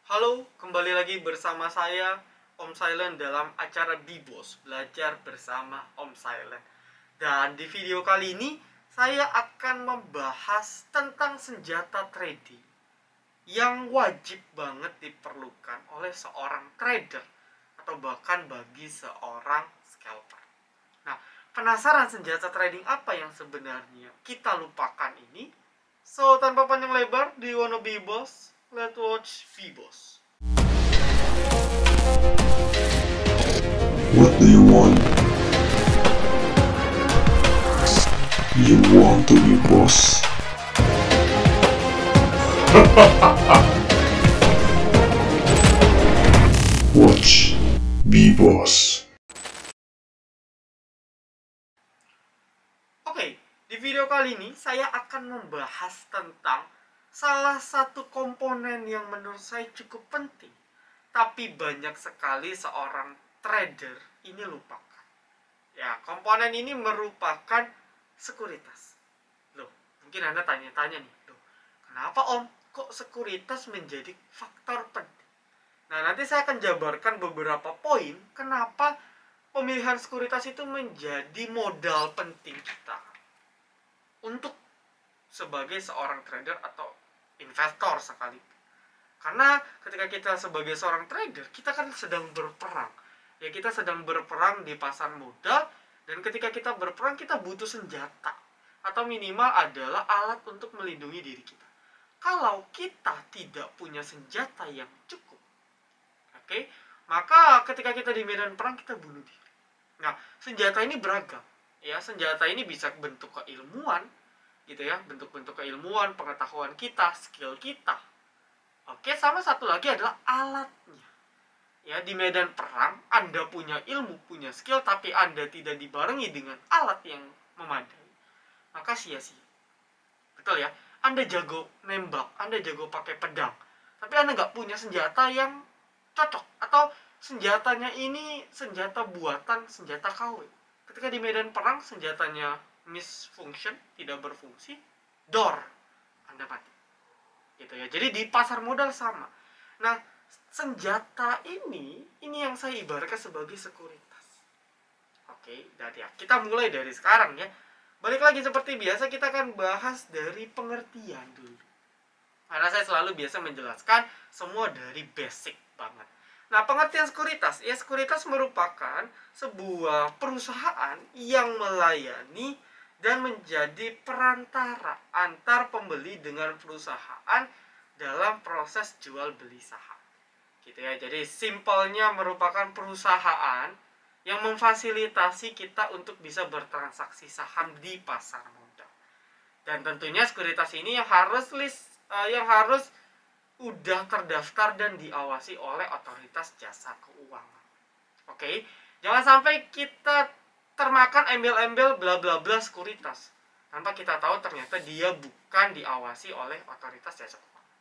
Halo, kembali lagi bersama saya Om Silent dalam acara Bibos, belajar bersama Om Silent. Dan di video kali ini saya akan membahas tentang senjata trading yang wajib banget diperlukan oleh seorang trader atau bahkan bagi seorang scalper. Nah, penasaran senjata trading apa yang sebenarnya kita lupakan ini? So, tanpa panjang lebar, do you wanna be boss? Let's watch Bibos. What do you want? You want to be boss? Watch, be boss. Oke, di video kali ini saya akan membahas tentang salah satu komponen yang menurut saya cukup penting, tapi banyak sekali seorang trader ini lupakan. Ya, komponen ini merupakan sekuritas. Loh, mungkin Anda tanya-tanya nih, loh, kenapa Om kok sekuritas menjadi faktor penting? Nah, nanti saya akan jabarkan beberapa poin kenapa pemilihan sekuritas itu menjadi modal penting kita untuk sebagai seorang trader atau investor sekalipun. Karena ketika kita sebagai seorang trader, kita kan sedang berperang. Ya, kita sedang berperang di pasar modal, dan ketika kita berperang kita butuh senjata atau minimal adalah alat untuk melindungi diri kita. Kalau kita tidak punya senjata yang cukup, oke, maka ketika kita di medan perang kita bunuh diri. Nah, senjata ini beragam. Ya, senjata ini bisa bentuk keilmuan, gitu ya, bentuk-bentuk keilmuan, pengetahuan kita, skill kita. Oke, sama satu lagi adalah alatnya. Ya, di medan perang Anda punya ilmu, punya skill, tapi Anda tidak dibarengi dengan alat yang memadai, maka sia-sia. Betul ya? Anda jago nembak, Anda jago pakai pedang, tapi Anda nggak punya senjata yang cocok, atau senjatanya ini senjata buatan, senjata KW. Ketika di medan perang senjatanya misfunction, tidak berfungsi, door, Anda mati. Gitu ya. Jadi di pasar modal sama. Nah, senjata ini yang saya ibaratkan sebagai sekuritas. Oke, dan ya kita mulai dari sekarang ya. Balik lagi seperti biasa, kita akan bahas dari pengertian dulu. Karena saya selalu biasa menjelaskan semua dari basic banget. Nah, pengertian sekuritas, ya sekuritas merupakan sebuah perusahaan yang melayani dan menjadi perantara antar pembeli dengan perusahaan dalam proses jual beli saham. Gitu ya. Jadi simpelnya merupakan perusahaan yang memfasilitasi kita untuk bisa bertransaksi saham di pasar modal. Dan tentunya sekuritas ini yang harus udah terdaftar dan diawasi oleh otoritas jasa keuangan. Oke, jangan sampai kita termakan embel-embel bla bla bla sekuritas tanpa kita tahu ternyata dia bukan diawasi oleh otoritas jasa keuangan.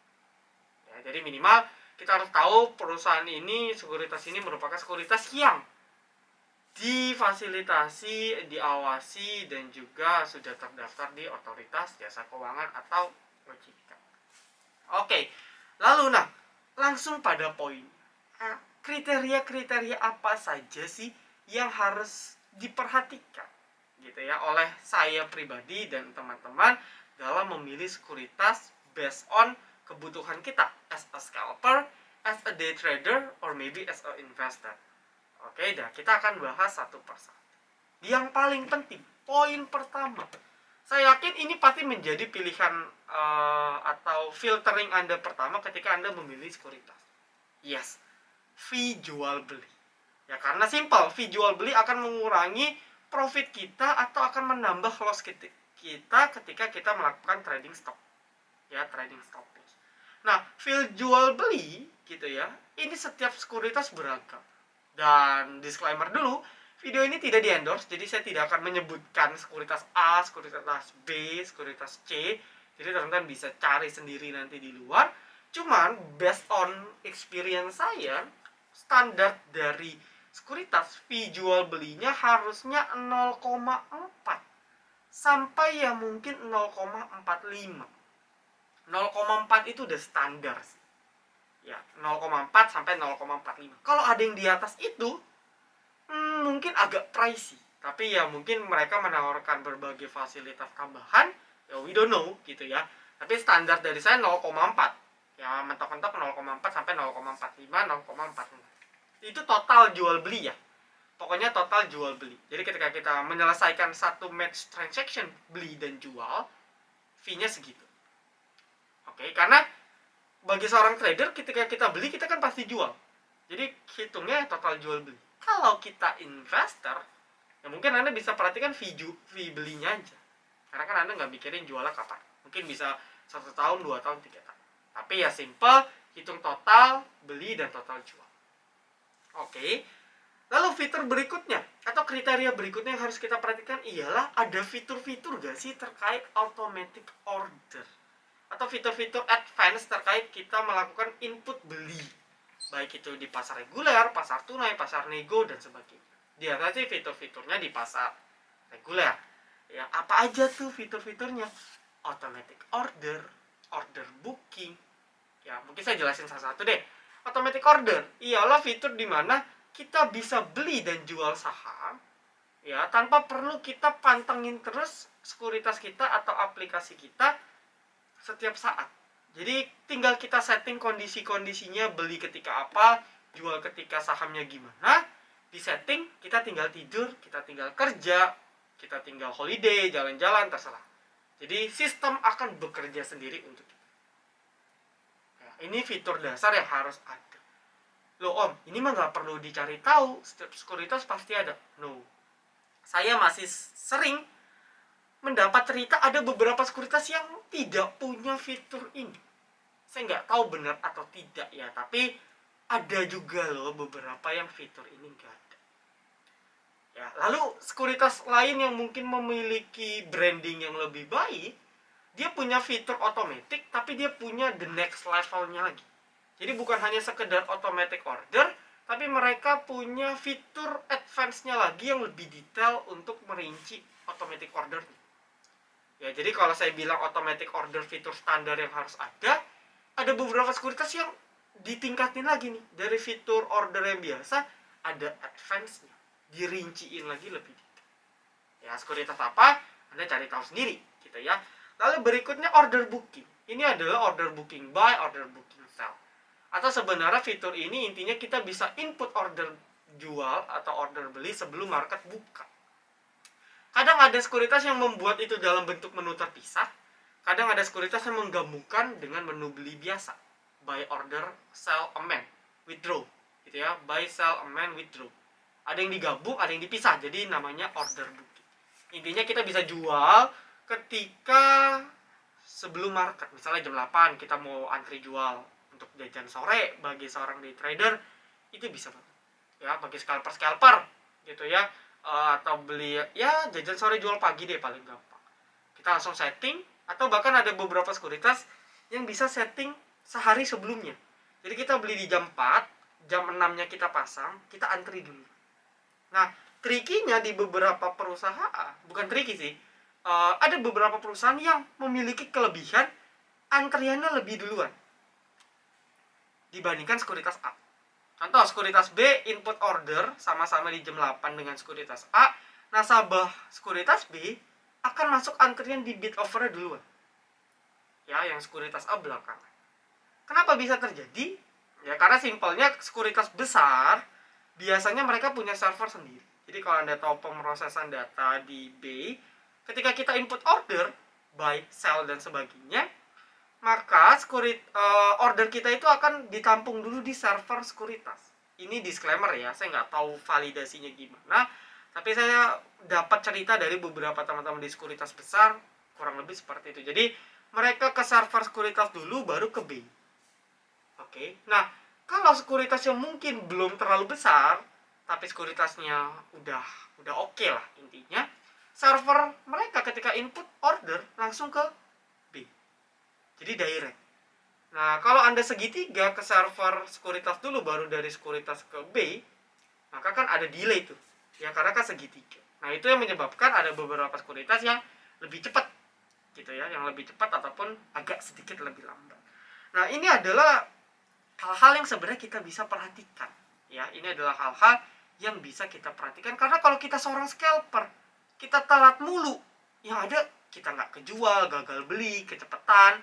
Ya, jadi minimal kita harus tahu perusahaan ini, sekuritas ini merupakan sekuritas yang difasilitasi, diawasi, dan juga sudah terdaftar di otoritas jasa keuangan atau OJK. Oke, lalu langsung pada poin. Kriteria-kriteria apa saja sih yang harus diperhatikan gitu ya oleh saya pribadi dan teman-teman dalam memilih sekuritas based on kebutuhan kita as a scalper, as a day trader, or maybe as a investor. Oke, dan kita akan bahas satu persatu. Yang paling penting, poin pertama, saya yakin ini pasti menjadi pilihan atau filtering Anda pertama ketika Anda memilih sekuritas. Yes, fee jual beli. Ya, karena simpel, fee jual beli akan mengurangi profit kita atau akan menambah loss kita ketika kita melakukan trading stop. Ya, trading stop loss. Nah, fee jual beli gitu ya, ini setiap sekuritas beragam. Dan disclaimer dulu, video ini tidak di-endorse, jadi saya tidak akan menyebutkan sekuritas A, sekuritas B, sekuritas C. Jadi teman-teman bisa cari sendiri nanti di luar. Cuman based on experience saya, standar dari sekuritas fee jual belinya harusnya 0,4 sampai ya mungkin 0,45. 0,4 itu udah standar sih. Ya, 0,4 sampai 0,45. Kalau ada yang di atas itu, mungkin agak pricey. Tapi ya mungkin mereka menawarkan berbagai fasilitas tambahan, ya we don't know gitu ya. Tapi standar dari saya 0,4. Ya mentok-mentok 0,4 sampai 0,45, 0,46. Itu total jual beli ya. Pokoknya total jual beli. Jadi ketika kita menyelesaikan satu match transaction beli dan jual, fee-nya segitu. Oke, karena bagi seorang trader ketika kita beli kita kan pasti jual. Jadi hitungnya total jual beli. Kalau kita investor, ya mungkin Anda bisa perhatikan fee belinya aja. Karena kan Anda nggak mikirin jualnya kapan. Mungkin bisa 1 tahun, 2 tahun, 3 tahun. Tapi ya simple, hitung total beli dan total jual. Oke. Lalu fitur berikutnya atau kriteria berikutnya yang harus kita perhatikan ialah ada fitur-fitur gak sih terkait automatic order atau fitur-fitur advance terkait kita melakukan input beli, baik itu di pasar reguler, pasar tunai, pasar nego dan sebagainya. Dia sih fitur-fiturnya di pasar reguler. Ya, apa aja tuh fitur-fiturnya? Automatic order, order booking. Ya, mungkin saya jelasin satu-satu deh. Automatic order ialah fitur di mana kita bisa beli dan jual saham ya tanpa perlu kita pantengin terus sekuritas kita atau aplikasi kita setiap saat. Jadi tinggal kita setting kondisi-kondisinya, beli ketika apa, jual ketika sahamnya gimana, di setting, kita tinggal tidur, kita tinggal kerja, kita tinggal holiday, jalan-jalan, terserah. Jadi sistem akan bekerja sendiri untuk kita. Ya, ini fitur dasar yang harus ada. Loh om, ini mah nggak perlu dicari tahu, setiap sekuritas pasti ada. No, saya masih sering mendapat cerita ada beberapa sekuritas yang tidak punya fitur ini. Saya nggak tahu benar atau tidak ya, tapi ada juga loh beberapa yang fitur ini nggak ada. Ya, lalu sekuritas lain yang mungkin memiliki branding yang lebih baik, dia punya fitur otomatis, tapi dia punya the next levelnya lagi. Jadi bukan hanya sekedar automatic order, tapi mereka punya fitur advance-nya lagi yang lebih detail untuk merinci automatic order. Ya, jadi kalau saya bilang automatic order fitur standar yang harus ada beberapa sekuritas yang ditingkatin lagi nih. Dari fitur order yang biasa, ada advance-nya. Dirinciin lagi lebih detail. Ya, sekuritas apa? Anda cari tahu sendiri, gitu ya. Lalu berikutnya order booking. Ini adalah order booking buy, order booking sell. Atau sebenarnya fitur ini intinya kita bisa input order jual atau order beli sebelum market buka. Kadang ada sekuritas yang membuat itu dalam bentuk menu terpisah. Kadang ada sekuritas yang menggabungkan dengan menu beli biasa. Buy, order, sell, amend, withdraw. Gitu ya, buy, sell, amend, withdraw. Ada yang digabung, ada yang dipisah. Jadi namanya order booking. Intinya kita bisa jual ketika sebelum market. Misalnya jam 8 kita mau antri jual untuk jajan sore bagi seorang day trader, itu bisa banget ya, bagi scalper gitu ya, atau beli ya jajan sore jual pagi deh paling gampang. Kita langsung setting, atau bahkan ada beberapa sekuritas yang bisa setting sehari sebelumnya. Jadi kita beli di jam 4, jam 6-nya kita pasang, kita antri dulu. Nah, trikinya di beberapa perusahaan, bukan triki sih, ada beberapa perusahaan yang memiliki kelebihan antriannya lebih duluan dibandingkan sekuritas A. Contoh, sekuritas B input order sama-sama di jam 8 dengan sekuritas A. Nasabah sekuritas B akan masuk antrian di bid offer duluan. Ya, yang sekuritas A belakangan. Kenapa bisa terjadi? Ya, karena simpelnya sekuritas besar biasanya mereka punya server sendiri. Jadi kalau Anda tahu pemrosesan data di B, ketika kita input order, buy, sell, dan sebagainya, maka order kita itu akan ditampung dulu di server sekuritas. Ini disclaimer ya, saya nggak tahu validasinya gimana, tapi saya dapat cerita dari beberapa teman-teman di sekuritas besar, kurang lebih seperti itu. Jadi mereka ke server sekuritas dulu, baru ke B. Oke, nah kalau sekuritas yang mungkin belum terlalu besar, tapi sekuritasnya udah oke lah intinya, server mereka ketika input order langsung ke B. Jadi direct. Nah, kalau Anda segitiga ke server sekuritas dulu baru dari sekuritas ke B, maka kan ada delay tuh. Ya, karena kan segitiga. Nah, itu yang menyebabkan ada beberapa sekuritas yang lebih cepat gitu ya, yang lebih cepat ataupun agak sedikit lebih lambat. Nah, ini adalah hal-hal yang sebenarnya kita bisa perhatikan. Ya, ini adalah hal-hal yang bisa kita perhatikan, karena kalau kita seorang scalper, kita telat mulu, yang ada kita nggak kejual, gagal beli, kecepatan,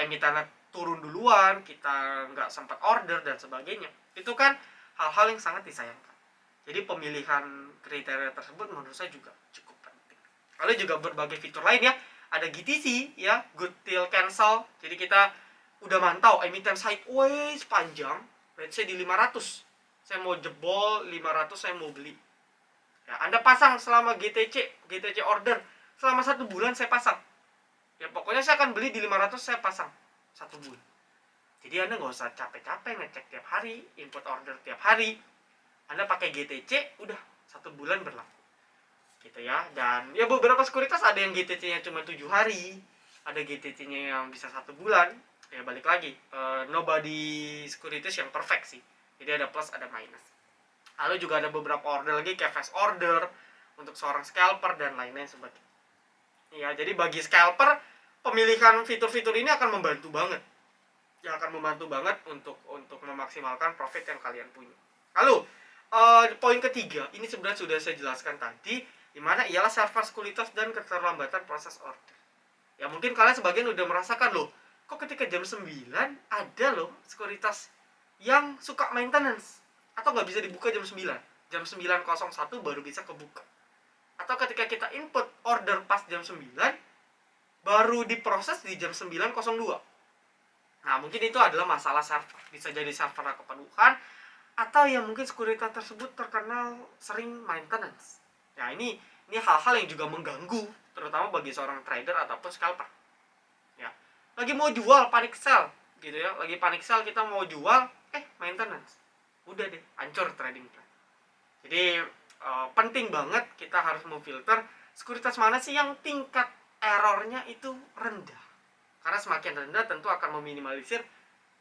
emitennya turun duluan, kita nggak sempat order dan sebagainya. Itu kan hal-hal yang sangat disayangkan. Jadi pemilihan kriteria tersebut menurut saya juga cukup penting. Lalu juga berbagai fitur lain ya, ada GTC ya, good till cancel. Jadi kita udah mantau emiten sideways panjang, let's say di 500, saya mau jebol 500, saya mau beli ya, Anda pasang selama GTC order selama 1 bulan, saya pasang ya, pokoknya saya akan beli di 500, saya pasang 1 bulan. Jadi Anda nggak usah capek-capek ngecek tiap hari, input order tiap hari. Anda pakai GTC, udah 1 bulan berlaku gitu ya. Dan ya beberapa sekuritas ada yang GTC-nya cuma 7 hari, ada GTC-nya yang bisa 1 bulan. Ya balik lagi, nobody securities yang perfect sih. Jadi ada plus, ada minus. Lalu juga ada beberapa order lagi kayak fast order untuk seorang scalper dan lain-lain sebagainya. Ya, jadi bagi scalper, pemilihan fitur-fitur ini akan membantu banget. Ya, akan membantu banget untuk memaksimalkan profit yang kalian punya. Lalu, poin ketiga, ini sebenarnya sudah saya jelaskan tadi, di mana ialah server sekuritas dan keterlambatan proses order. Ya, mungkin kalian sebagian udah merasakan loh, kok ketika jam 9 ada loh sekuritas yang suka maintenance, atau nggak bisa dibuka jam 9. Jam 9.01 baru bisa kebuka. Atau ketika kita input order pas jam 9, baru diproses di jam 9.02. Nah, mungkin itu adalah masalah server. Bisa jadi server kepenuhan, atau ya mungkin sekuritas tersebut terkenal sering maintenance. Ya, ini hal-hal yang juga mengganggu, terutama bagi seorang trader ataupun scalper. Ya, lagi mau jual, panic sell gitu ya. Lagi panic sell, kita mau jual, maintenance. Udah deh, hancur trading plan. Jadi penting banget kita harus memfilter sekuritas mana sih yang tingkat errornya itu rendah. Karena semakin rendah tentu akan meminimalisir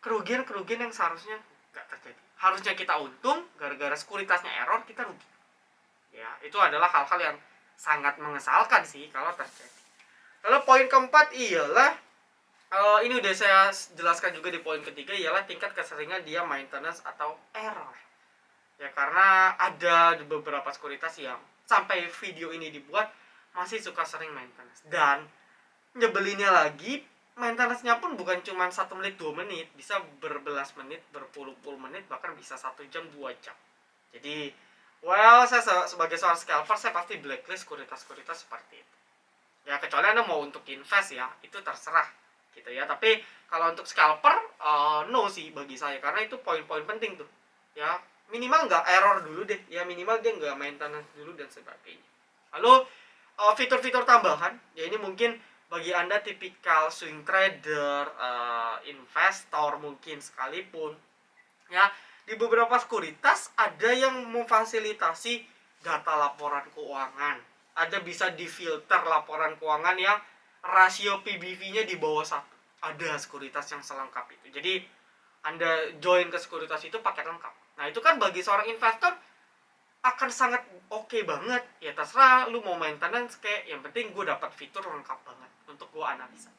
kerugian-kerugian yang seharusnya nggak terjadi. Harusnya kita untung, gara-gara sekuritasnya error kita rugi. Ya, itu adalah hal-hal yang sangat mengesalkan sih kalau terjadi. Lalu poin keempat ialah, ini udah saya jelaskan juga di poin ketiga, ialah tingkat keseringan dia maintenance atau error. Ya, karena ada beberapa sekuritas yang sampai video ini dibuat masih suka sering maintenance. Dan nyebelinnya lagi, maintenance-nya pun bukan cuma 1 menit 2 menit, bisa berbelas menit, berpuluh-puluh menit, bahkan bisa 1 jam 2 jam. Jadi saya sebagai seorang scalper, saya pasti blacklist sekuritas-sekuritas seperti itu. Ya, kecuali Anda mau untuk invest ya, itu terserah gitu ya. Tapi kalau untuk scalper, no sih bagi saya, karena itu poin-poin penting tuh ya. Minimal nggak error dulu deh ya, minimal dia nggak maintenance dulu dan sebagainya. Lalu fitur-fitur tambahan ya, ini mungkin bagi Anda tipikal swing trader, investor mungkin sekalipun ya, di beberapa sekuritas ada yang memfasilitasi data laporan keuangan. Ada bisa difilter laporan keuangan yang rasio PBV-nya di bawah 1. Ada sekuritas yang selengkap itu. Jadi Anda join ke sekuritas itu paket lengkap. Nah, itu kan bagi seorang investor akan sangat oke banget. Ya terserah lu mau maintenance kayak, yang penting gue dapat fitur lengkap banget untuk gue analisa.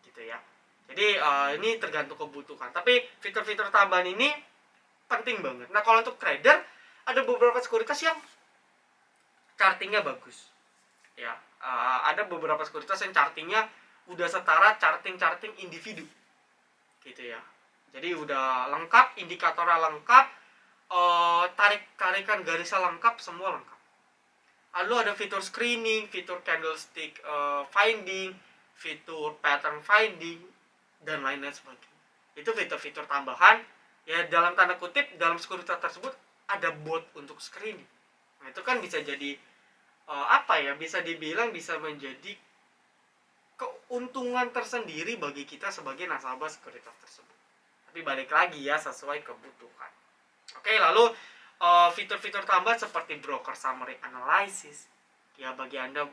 Gitu ya. Jadi ini tergantung kebutuhan. Tapi fitur-fitur tambahan ini penting banget. Nah, kalau untuk trader ada beberapa sekuritas yang chartingnya bagus. Ya, ada beberapa sekuritas yang chartingnya udah setara charting individu. Gitu ya. Jadi udah lengkap, indikatornya lengkap, tarikan garisnya lengkap, semua lengkap. Lalu ada fitur screening, fitur candlestick finding, fitur pattern finding, dan lain-lain sebagainya. Itu fitur-fitur tambahan. Ya, dalam tanda kutip, dalam sekuritas tersebut ada bot untuk screening. Nah, itu kan bisa jadi bisa dibilang bisa menjadi keuntungan tersendiri bagi kita sebagai nasabah sekuritas tersebut. Tapi balik lagi ya, sesuai kebutuhan. Oke, lalu fitur-fitur tambahan seperti broker summary analysis. Ya, bagi Anda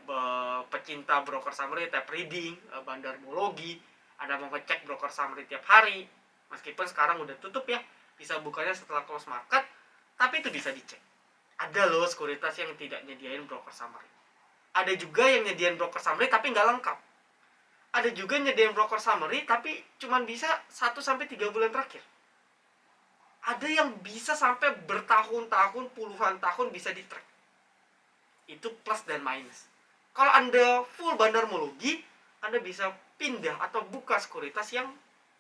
pecinta broker summary, tab reading, bandarmologi, Anda mau ngecek broker summary tiap hari, meskipun sekarang udah tutup ya, bisa bukanya setelah close market, tapi itu bisa dicek. Ada loh sekuritas yang tidak nyediain broker summary. Ada juga yang nyediain broker summary tapi nggak lengkap. Ada juga nyediain broker summary tapi cuma bisa 1-3 bulan terakhir. Ada yang bisa sampai bertahun-tahun, puluhan tahun bisa di track. Itu plus dan minus. Kalau Anda full bandarmologi, Anda bisa pindah atau buka sekuritas yang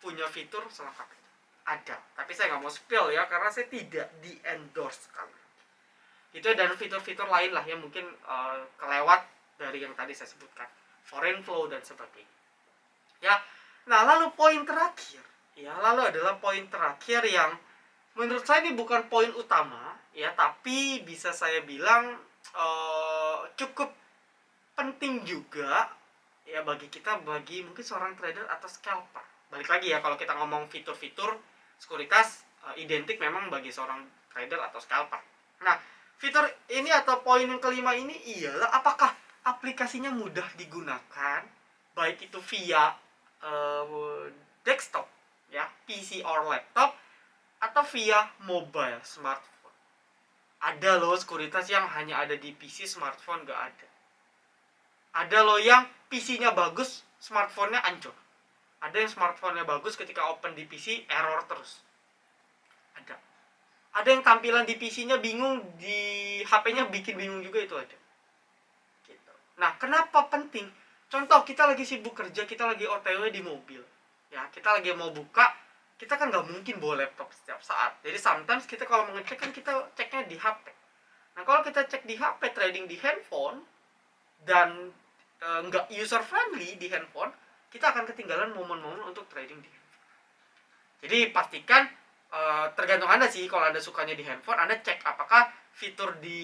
punya fitur selengkap itu. Ada, tapi saya nggak mau spill ya, karena saya tidak di endorse sekali. Itu dan fitur-fitur lain lah yang mungkin kelewat dari yang tadi saya sebutkan, foreign flow dan sebagainya. Ya, nah lalu poin terakhir, adalah poin terakhir yang menurut saya ini bukan poin utama, ya, tapi bisa saya bilang cukup penting juga ya bagi kita, bagi mungkin seorang trader atau scalper. Balik lagi ya, kalau kita ngomong fitur-fitur sekuritas identik memang bagi seorang trader atau scalper. Nah, fitur ini atau poin yang kelima ini ialah apakah aplikasinya mudah digunakan, baik itu via desktop ya, PC or laptop, atau via mobile smartphone. Ada loh sekuritas yang hanya ada di PC, smartphone gak ada. Ada loh yang PC-nya bagus, smartphone-nya hancur. Ada yang smartphone-nya bagus, ketika open di PC error terus. Ada yang tampilan di PC-nya bingung, di HP-nya bikin bingung juga, itu ada. Gitu. Nah, kenapa penting? Contoh, kita lagi sibuk kerja, kita lagi OTW di mobil. Ya, kita lagi mau buka, kita kan nggak mungkin bawa laptop setiap saat. Jadi sometimes kita kalau mau ngecek kan kita ceknya di HP. Nah, kalau kita cek di HP, trading di handphone, dan nggak user friendly di handphone, kita akan ketinggalan momen-momen untuk trading di handphone. Jadi pastikan, tergantung Anda sih, kalau Anda sukanya di handphone, Anda cek apakah fitur di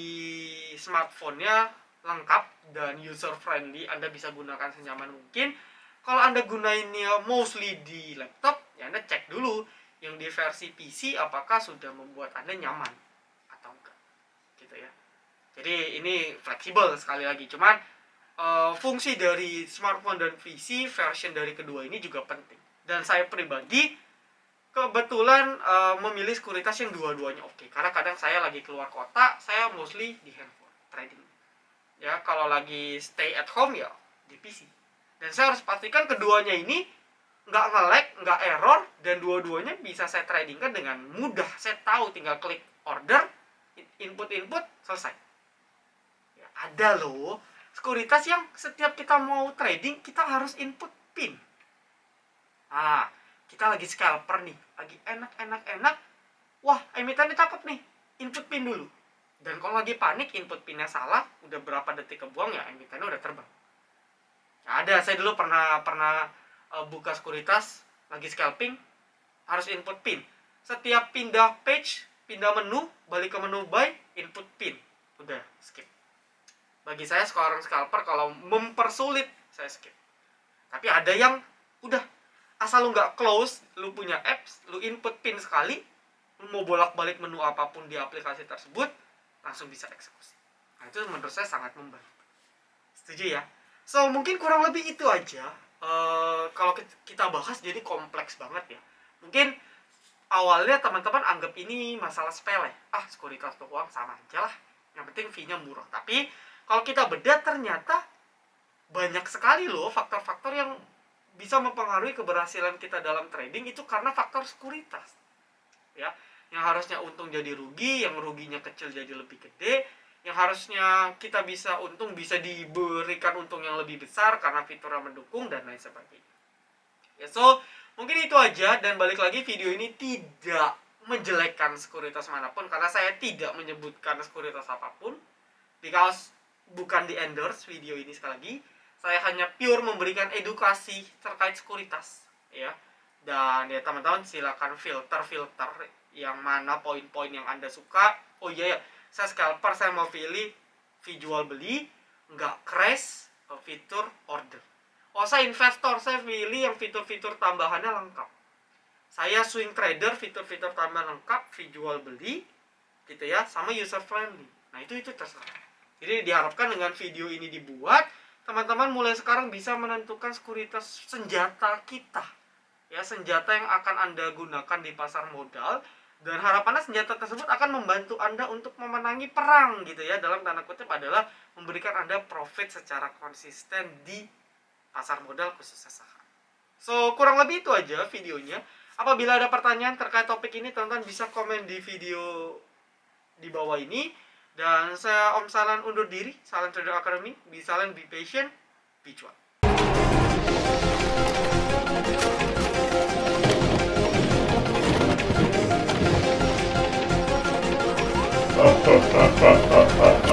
smartphone-nya lengkap dan user friendly, Anda bisa gunakan senyaman mungkin. Kalau Anda gunainnya mostly di laptop, ya Anda cek dulu yang di versi PC apakah sudah membuat Anda nyaman atau enggak, gitu ya. Jadi ini fleksibel sekali lagi, cuman fungsi dari smartphone dan PC version dari kedua ini juga penting. Dan saya pribadi kebetulan memilih sekuritas yang dua-duanya oke. Karena kadang saya lagi keluar kota, saya mostly di handphone trading. Ya, kalau lagi stay at home ya di PC. Dan saya harus pastikan keduanya ini nggak nge-lag, nggak error, dan dua-duanya bisa saya tradingkan dengan mudah. Saya tahu, tinggal klik order, input, selesai. Ya, ada loh sekuritas yang setiap kita mau trading, kita harus input pin. Nah, kita lagi scalper nih, lagi enak, wah emitennya cakep nih, input pin dulu. Dan kalau lagi panik, input pinnya salah, udah berapa detik kebuang ya, emitennya udah terbang. Nah, ada, saya dulu pernah buka sekuritas, lagi scalping, harus input pin. Setiap pindah page, pindah menu, balik ke menu buy, input pin, udah skip. Bagi saya seorang scalper, kalau mempersulit, saya skip. Tapi ada yang udah, asal lu nggak close, lu punya apps, lu input pin sekali, lu mau bolak-balik menu apapun di aplikasi tersebut, langsung bisa eksekusi. Nah, itu menurut saya sangat membantu. Setuju ya? So, mungkin kurang lebih itu aja. Kalau kita bahas jadi kompleks banget ya. Mungkin awalnya teman-teman anggap ini masalah sepele. Sekuritas atau uang sama aja lah. Yang penting fee-nya murah. Tapi kalau kita bedah, ternyata banyak sekali loh faktor-faktor yang bisa mempengaruhi keberhasilan kita dalam trading, itu karena faktor sekuritas. Ya, yang harusnya untung jadi rugi, yang ruginya kecil jadi lebih gede, yang harusnya kita bisa untung bisa diberikan untung yang lebih besar karena fiturnya mendukung dan lain sebagainya. Ya, so mungkin itu aja, dan balik lagi, video ini tidak menjelekkan sekuritas manapun karena saya tidak menyebutkan sekuritas apapun, because bukan di endorse video ini. Sekali lagi, saya hanya pure memberikan edukasi terkait sekuritas ya. Dan ya teman-teman silakan filter yang mana poin-poin yang Anda suka. Oh iya ya, saya scalper, saya mau pilih fee jual beli, nggak crash, fitur order. Oh, saya investor, saya pilih yang fitur-fitur tambahannya lengkap. Saya swing trader, fitur-fitur tambahan lengkap, fee jual beli gitu ya, sama user friendly. Nah, itu terserah. Jadi diharapkan dengan video ini dibuat, teman-teman mulai sekarang bisa menentukan sekuritas senjata kita. Ya, senjata yang akan Anda gunakan di pasar modal, dan harapannya senjata tersebut akan membantu Anda untuk memenangi perang gitu ya, dalam tanda kutip adalah memberikan Anda profit secara konsisten di pasar modal khususnya saham. So, kurang lebih itu aja videonya. Apabila ada pertanyaan terkait topik ini, teman-teman bisa komen di video di bawah ini. Dan saya Om Salan undur diri. Salam Trader Academy. Be silent, be patient, be cuan. Ha ha ha ha ha ha.